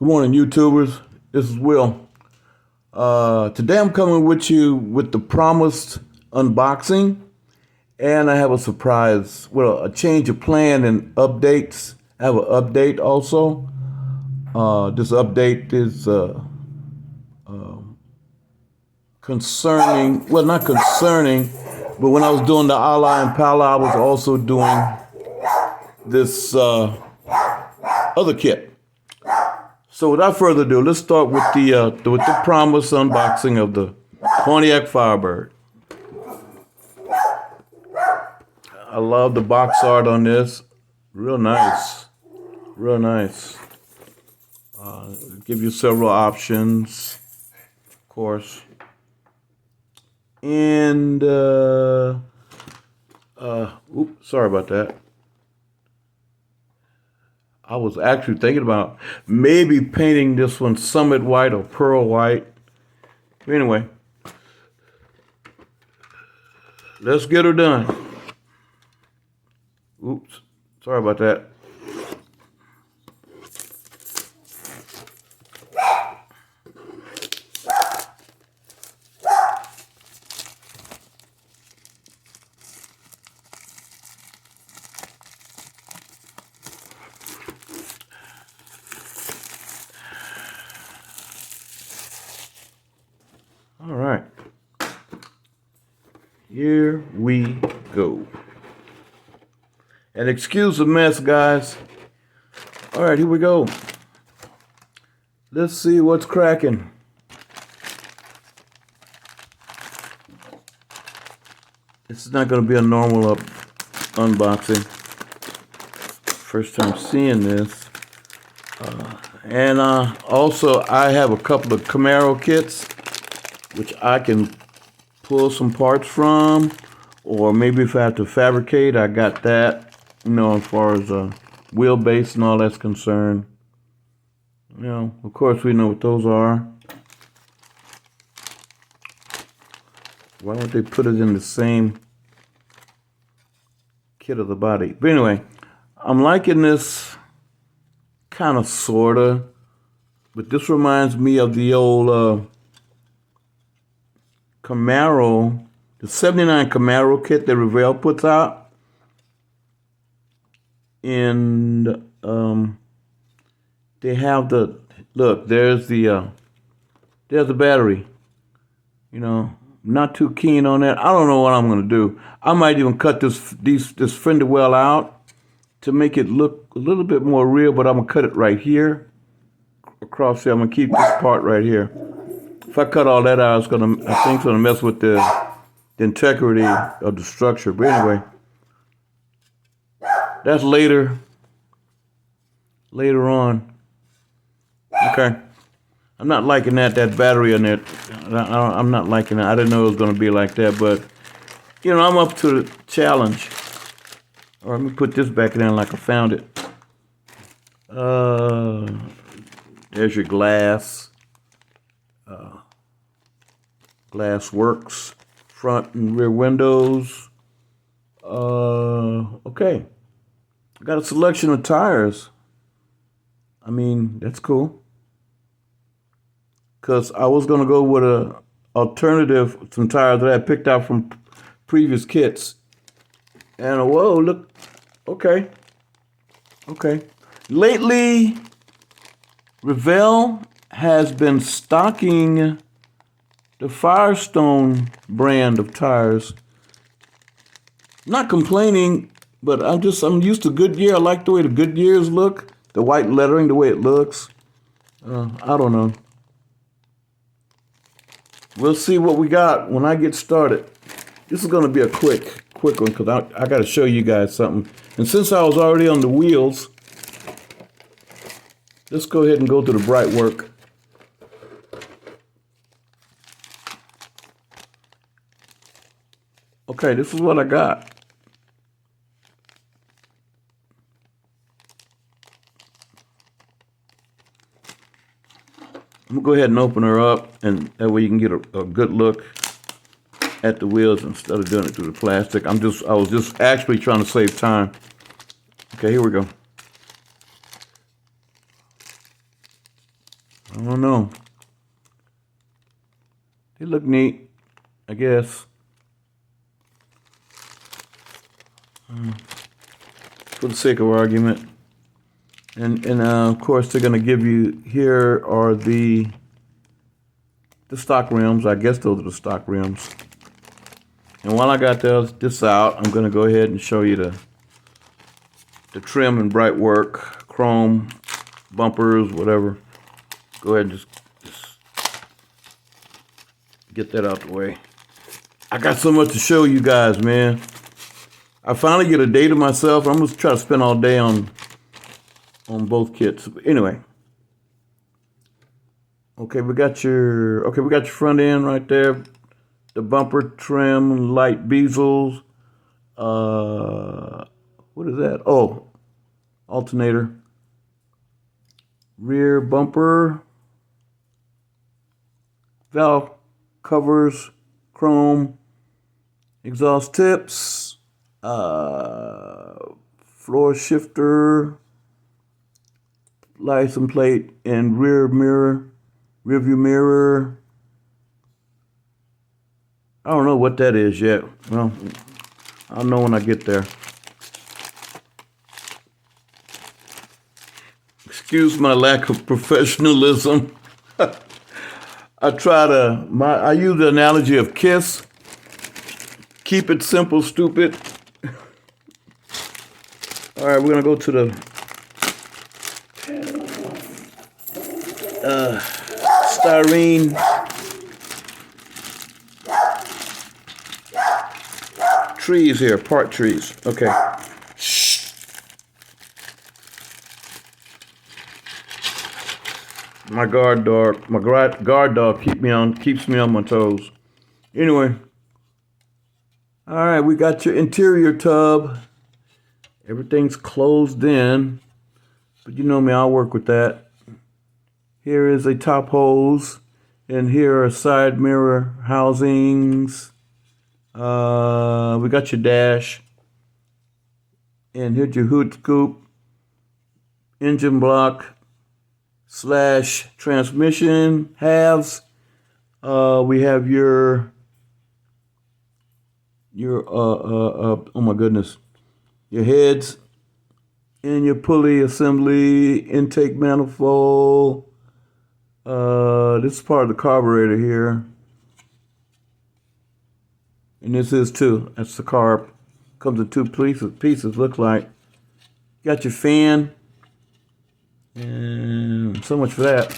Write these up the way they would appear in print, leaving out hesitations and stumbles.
Good morning, YouTubers. This is Will. Today I'm coming with you with the promised unboxing, and I have a surprise. Well, a change of plan and updates. I have an update also. This update is concerning. Well, not concerning, but when I was doing the Ala and Pala, I was also doing this other kit. So without further ado, let's start with the promised unboxing of the Pontiac Firebird. I love the box art on this. Real nice. Real nice. Give you several options, of course. And oops, sorry about that. I was actually thinking about maybe painting this one Summit White or Pearl White. But anyway, let's get her done. Oops, sorry about that. All right, here we go. And excuse the mess, guys. All right, here we go. Let's see what's cracking. This is not going to be a normal unboxing. First time seeing this. And also, I have a couple of Camaro kits, which I can pull some parts from, or maybe if I have to fabricate, I got that, as far as wheelbase and all that's concerned. Of course we know what those are. Why don't they put it in the same kit of the body? But anyway, I'm liking this kind of, sorta, but this reminds me of the old Camaro, the 79 Camaro kit that Revell puts out. And they have look, there's the battery. Not too keen on that. I don't know what I'm gonna do. I might even cut this fender well out to make it look a little bit more real, but I'm gonna cut it right here across here. I'm gonna keep this part right here. If I cut all that out, I think it's gonna mess with the integrity of the structure. But anyway, that's later on. Okay, I'm not liking that battery on it. I'm not liking it. I didn't know it was gonna be like that, but I'm up to the challenge. Or let me put this back in like I found it. There's your glass. Glass works, front and rear windows. Okay. I got a selection of tires. I mean, that's cool. Because I was going to go with a alternative, some tires that I picked out from previous kits. And whoa, look. Okay. Lately, Revell has been stocking the Firestone brand of tires. Not complaining, but I'm used to Goodyear. I like the way the Goodyears look, the white lettering, the way it looks. I don't know. We'll see what we got when I get started. This is going to be a quick one because I got to show you guys something. And since I was already on the wheels, let's go ahead and go to the bright work. Okay, this is what I got. I'm gonna go ahead and open her up, and that way you can get a good look at the wheels instead of doing it through the plastic. I was just actually trying to save time. Okay, here we go. I don't know. They look neat, I guess. For the sake of argument. And of course, they're going to give you, here are the stock rims. I guess those are the stock rims. And while I got this out, I'm going to go ahead and show you the trim and bright work, chrome, bumpers, whatever. Go ahead and just get that out the way. I got so much to show you guys, man. I finally get a day to myself. I'm going to try to spend all day on both kits. But anyway. Okay, we got your front end right there. The bumper trim, light bezels. What is that? Oh, alternator. Rear bumper. Valve covers, chrome. Exhaust tips. Floor shifter. License plate and rear view mirror. I don't know what that is yet. Well, I'll know when I get there. Excuse my lack of professionalism. I use the analogy of KISS. Keep it simple, stupid. All right, we're gonna go to the styrene trees here, part trees. Okay. My guard dog keeps me on my toes. Anyway. All right, we got your interior tub. Everything's closed in, but you know me, I'll work with that. Here is a top hose, and here are side mirror housings. We got your dash, and here's your hood scoop, engine block / transmission halves. We have your oh my goodness, your heads and your pulley assembly, intake manifold. This is part of the carburetor here. And this is too. That's the carb. Comes in two pieces look like. Got your fan. And so much for that.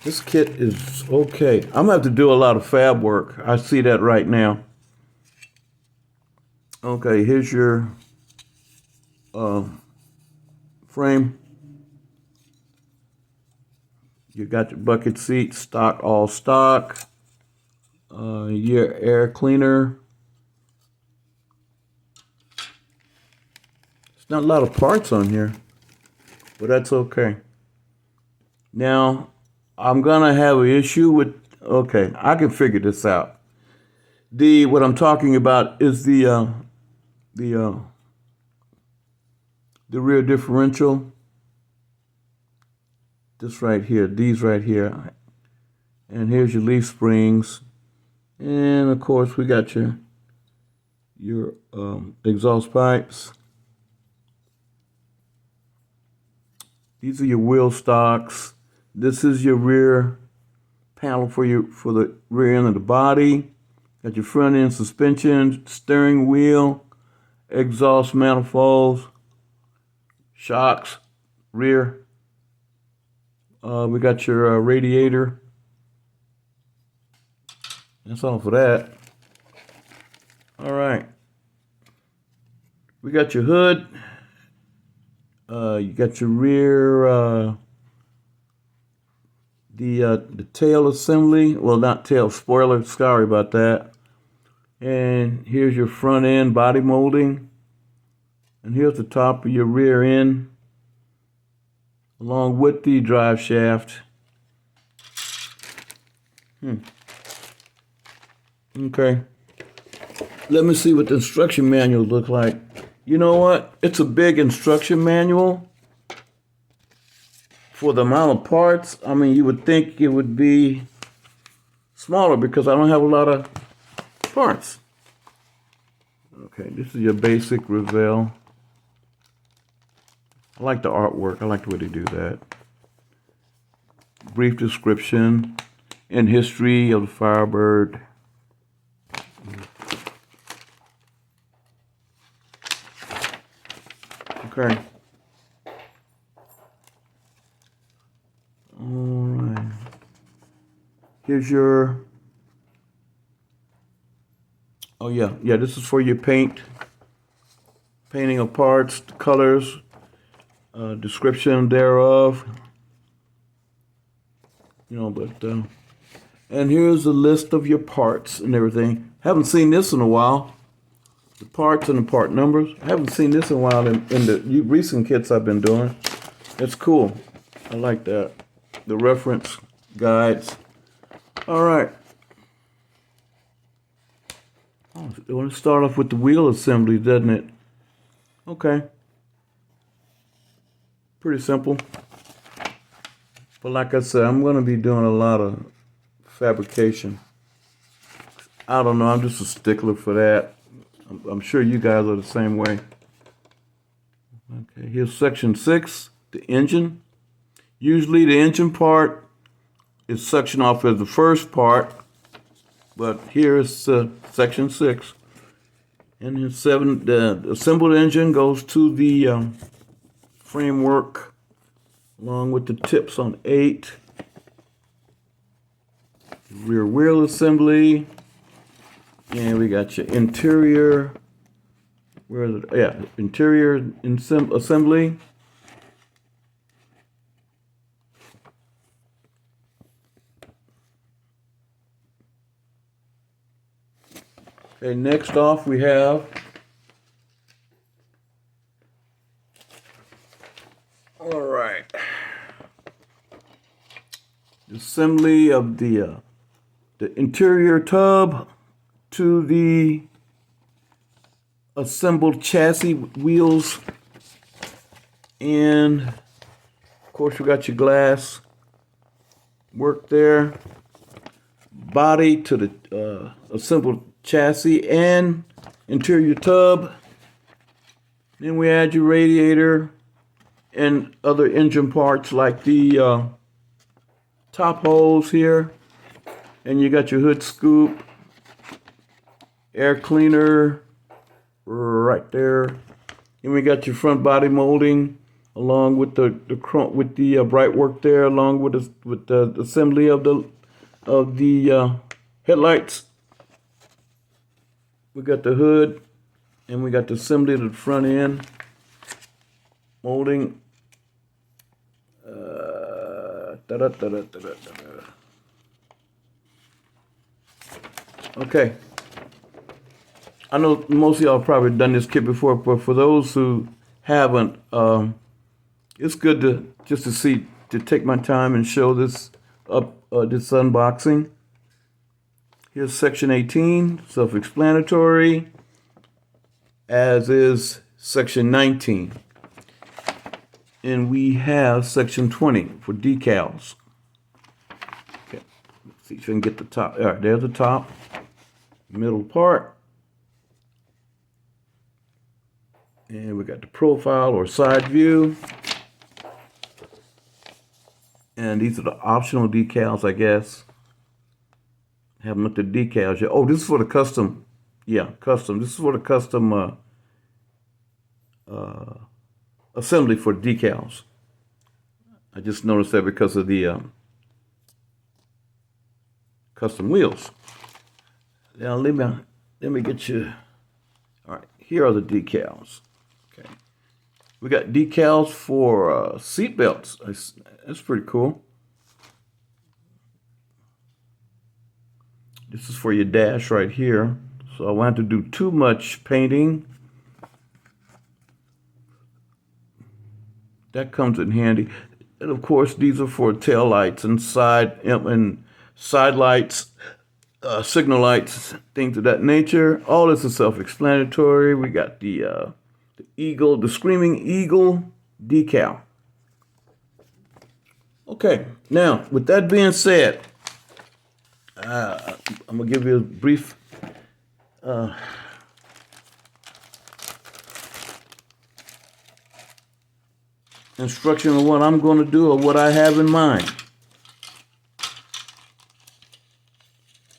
This kit is okay. I'm gonna have to do a lot of fab work. I see that right now. Okay, here's your frame. You got your bucket seat, stock, all stock. Your air cleaner. There's not a lot of parts on here, but that's okay. Now, I'm gonna have an issue with, okay, I can figure this out. What I'm talking about is the rear differential. This right here, these right here. And here's your leaf springs. And of course we got your exhaust pipes. These are your wheel stocks. This is your rear panel for the rear end of the body. Got your front end suspension, steering wheel, exhaust manifolds, shocks, rear. We got your radiator. That's all for that. All right. We got your hood. You got your rear, the tail assembly. Well, not tail, spoiler. Sorry about that. And here's your front end body molding. And here's the top of your rear end, along with the drive shaft. Okay. Let me see what the instruction manual looks like. You know what? It's a big instruction manual. for the amount of parts, I mean, you would think it would be smaller because I don't have a lot of parts. Okay, this is your basic Revell. I like the artwork. I like the way they do that. Brief description and history of the Firebird. Okay. All right. Here's your. Oh yeah, this is for your painting of parts, the colors, description thereof. And here's a list of your parts and everything. Haven't seen this in a while. The parts and the part numbers. I haven't seen this in a while in the recent kits I've been doing. It's cool. I like that. The reference guides. All right. Oh, they want to start off with the wheel assembly, doesn't it? Okay. Pretty simple. But like I said, I'm going to be doing a lot of fabrication. I don't know. I'm just a stickler for that. I'm sure you guys are the same way. Okay, here's section 6, the engine. Usually the engine part is sectioned off as the first part, but here is section 6. And then 7, the assembled engine goes to the framework along with the tips on 8. Rear wheel assembly. And we got your interior. Where is it? Yeah, interior assembly. Okay, next off we have all right. Assembly of the interior tub to the assembled chassis wheels, and of course we got your glass work there. Body to the assembled chassis and interior tub. Then we add your radiator and other engine parts like the top holes here, and you got your hood scoop, air cleaner right there, and we got your front body molding along with the bright work there, along with the assembly of the headlights. We got the hood, and we got the assembly of the front end molding. Okay. I know most of y'all probably done this kit before, but for those who haven't, it's good to take my time and show this this unboxing. Here's section 18, self-explanatory, as is section 19. And we have section 20 for decals. Okay, let's see if we can get the top. All right, there's the top, middle part. And we got the profile or side view. And these are the optional decals, I guess. Haven't looked at decals yet. Oh, this is for the custom. Yeah, custom. This is for the custom assembly for decals. I just noticed that because of the custom wheels. Now let me get you. All right, here are the decals. Okay, we got decals for seat belts. That's pretty cool. This is for your dash right here. So I won't have to do too much painting. That comes in handy. And of course, these are for tail lights and side lights, signal lights, things of that nature. All this is self-explanatory. We got the eagle, the screaming eagle decal. Okay, now with that being said, I'm gonna give you a brief instruction of what I'm going to do or what I have in mind.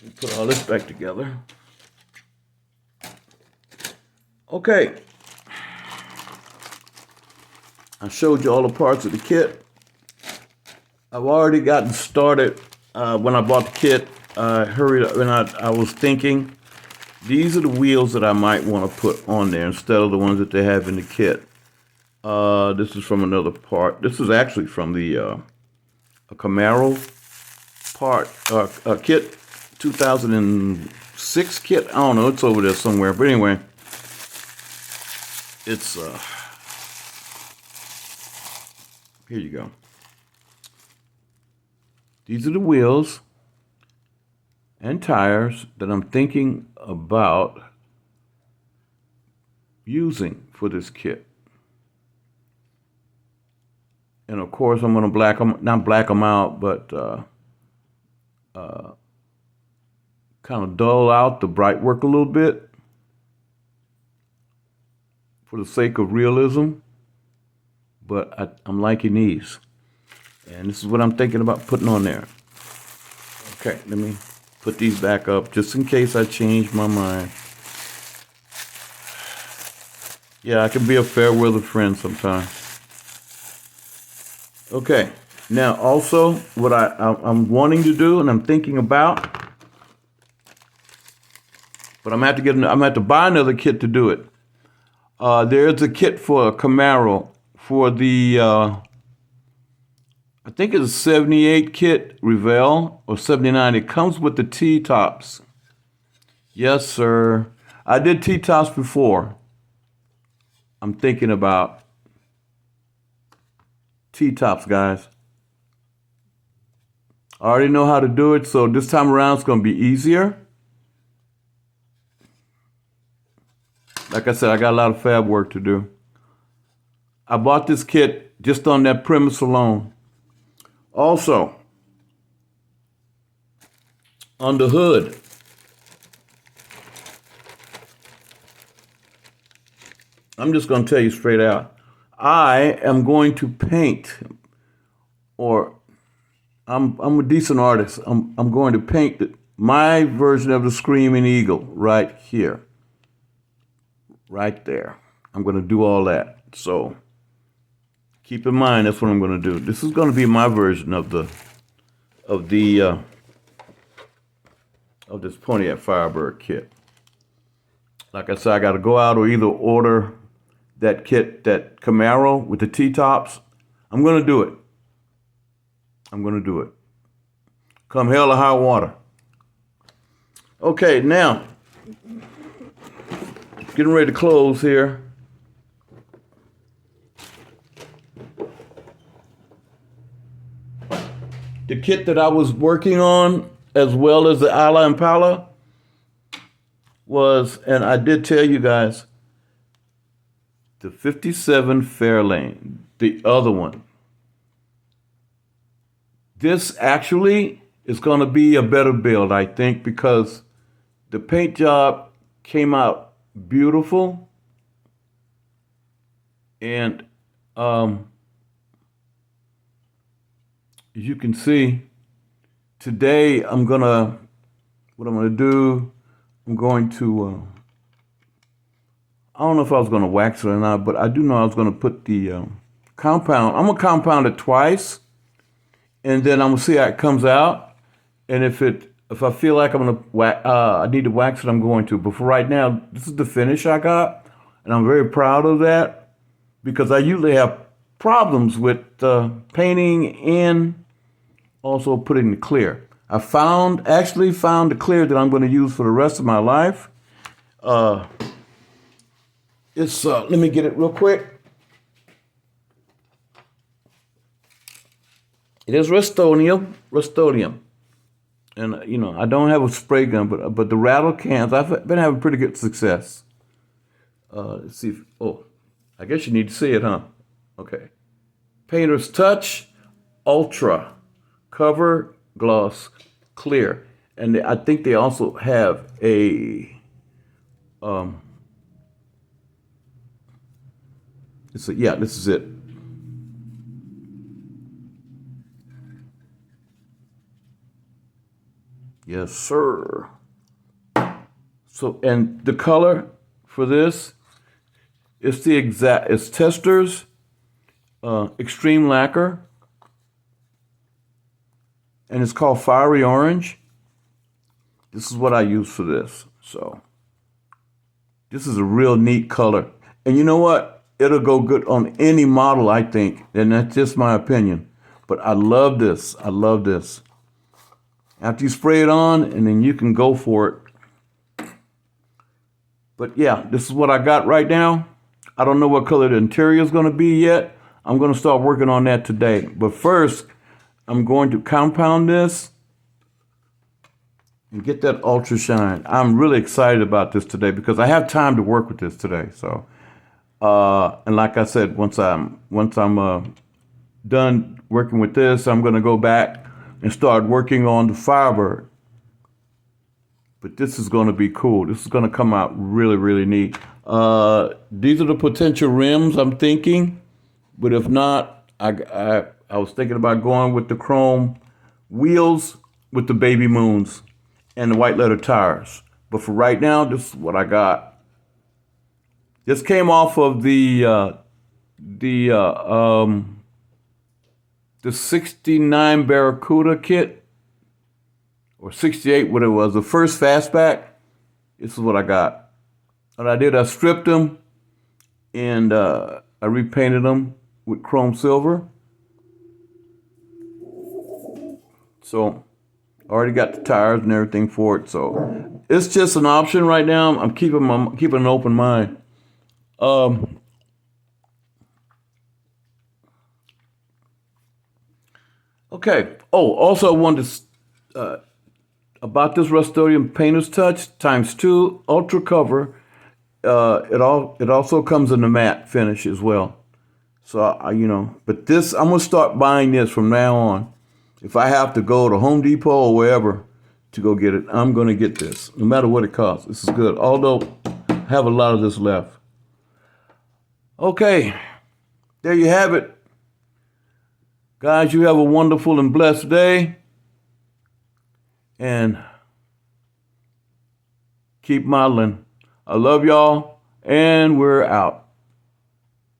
Let me put all this back together. Okay. I showed you all the parts of the kit. I've already gotten started when I bought the kit. I hurried up and I was thinking, these are the wheels that I might want to put on there instead of the ones that they have in the kit. This is from another part. This is actually from the a Camaro part kit, 2006 kit. I don't know. It's over there somewhere. But anyway, it's here you go. These are the wheels and tires that I'm thinking about using for this kit. And of course, I'm going to not black them out, but kind of dull out the bright work a little bit for the sake of realism. But I'm liking these. And this is what I'm thinking about putting on there. Okay, let me put these back up just in case I change my mind. Yeah, I can be a fair weather friend sometimes. Okay, now also what I'm wanting to do and I'm thinking about, but I'm gonna have to buy another kit to do it. There's a kit for a Camaro for the I think it's a 78 kit, Revell, or 79. It comes with the T-tops. Yes, sir. I did T-tops before. I'm thinking about T-tops, guys. I already know how to do it, so this time around it's going to be easier. Like I said, I got a lot of fab work to do. I bought this kit just on that premise alone. Also, on the hood, I'm just going to tell you straight out, I am going to paint, or I'm a decent artist. I'm going to paint my version of the Screaming Eagle right here, right there. I'm going to do all that. So keep in mind, that's what I'm going to do. This is going to be my version of this Pontiac Firebird kit. Like I said, I got to go out or either order that kit, that Camaro with the T-tops. I'm going to do it. I'm going to do it. Come hell or high water. Okay, now, getting ready to close here. The kit that I was working on, as well as the Ala Impala, was, and I did tell you guys, the 57 Fairlane, the other one. This actually is going to be a better build, I think, because the paint job came out beautiful. And as you can see, today what I'm going to do, I'm going to, I don't know if I was going to wax it or not, but I do know I was going to put the compound. I'm going to compound it twice, and then I'm going to see how it comes out. And if I feel like I'm going to I need to wax it, I'm going to. But for right now, this is the finish I got, and I'm very proud of that because I usually have problems with painting and also putting the clear. I actually found the clear that I'm going to use for the rest of my life. Let me get it real quick. It is Rust-Oleum. And, I don't have a spray gun, but the rattle cans, I've been having pretty good success. Let's see. I guess you need to see it, huh? Okay. Painter's Touch. Ultra Cover Gloss Clear. And I think they also have a yeah, this is it. Yes, sir. So, and the color for this is it's Testers Extreme Lacquer, and it's called Fiery Orange. This is what I use for this. So, this is a real neat color. And you know what? It'll go good on any model, I think. And that's just my opinion. But I love this. I love this. After you spray it on, and then you can go for it. But yeah, this is what I got right now. I don't know what color the interior is going to be yet. I'm going to start working on that today. But first, I'm going to compound this and get that ultra shine. I'm really excited about this today because I have time to work with this today. So, and like I said, once I'm done working with this, I'm going to go back and start working on the Firebird. But this is going to be cool. This is going to come out really, really neat. These are the potential rims I'm thinking. But if not, I was thinking about going with the chrome wheels with the baby moons and the white leather tires. But for right now, this is what I got. This came off of the 69 Barracuda kit, or 68, what it was, the first fastback. This is what I got. What I did, I stripped them and I repainted them with chrome silver. So I already got the tires and everything for it. So it's just an option right now. I'm keeping an open mind. Okay. Oh, also I wanted to about this Rust-Oleum Painter's Touch ×2 Ultra Cover. It also comes in the matte finish as well. So but this, I'm gonna start buying this from now on. If I have to go to Home Depot or wherever to go get it, I'm gonna get this, no matter what it costs. This is good. Although I have a lot of this left. Okay, there you have it. Guys, you have a wonderful and blessed day. And keep modeling. I love y'all, and we're out.